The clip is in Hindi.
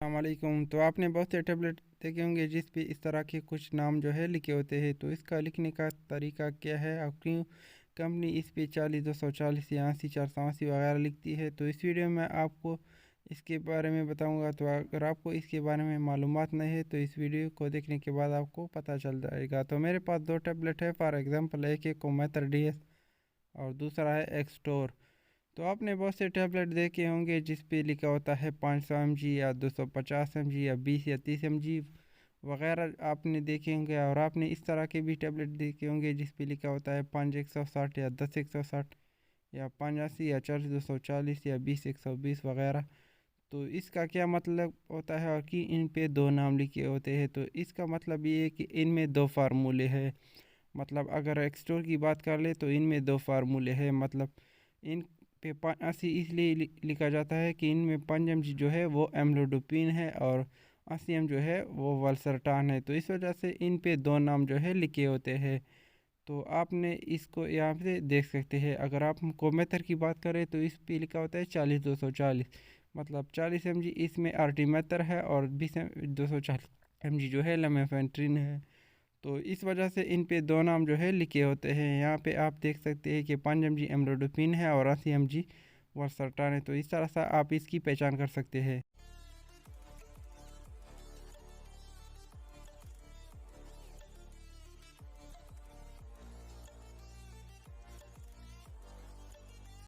अस्सलामुअलैकुम। तो आपने बहुत से टैबलेट देखे होंगे जिस पे इस तरह के कुछ नाम जो है लिखे होते हैं। तो इसका लिखने का तरीका क्या है और क्यों कंपनी इस पे 40 240 या 80 480 वगैरह लिखती है। तो इस वीडियो में आपको इसके बारे में बताऊंगा। तो अगर आपको इसके बारे में मालूमात नहीं है तो इस वीडियो को देखने के बाद आपको पता चल जाएगा। तो मेरे पास दो टैबलेट है। फॉर एग्ज़ाम्पल एक है कोमेथर DS और दूसरा है एक्सटोर। तो आपने बहुत से टैबलेट देखे होंगे जिस पे लिखा होता है 500 mg या 250 mg या 20 या 30 mg वगैरह आपने देखे होंगे। और आपने इस तरह के भी टैबलेट देखे होंगे जिस पे लिखा होता है 5 160 या 10 160 या 5 80 या 40 240 या 20 120 वगैरह। तो इसका क्या मतलब होता है और कि इन पे दो नाम लिखे होते हैं। तो इसका मतलब ये है कि इनमें दो फार्मूले हैं। मतलब अगर एक्सटोर की बात कर ले तो इनमें दो फार्मूले हैं। मतलब इन पे 80 इसलिए लिखा जाता है कि इनमें 5 mg जो है वो एम्लोडोपिन है और 80 जो है वो वल्सरटान है। तो इस वजह से इन पे दो नाम जो है लिखे होते हैं। तो आपने इसको यहाँ से देख सकते हैं। अगर आप कोमेथर की बात करें तो इस पे लिखा होता है 40 240। मतलब 40 mg इसमें आर्टीमेथर है और 20 240 mg जो है लमेफेंट्रिन है। तो इस वजह से इन पे दो नाम जो है लिखे होते हैं। यहाँ पे आप देख सकते हैं कि 5 mg एम्लोडोपिन है और 80 mg वर्सरटान है। तो इस तरह से आप इसकी पहचान कर सकते हैं।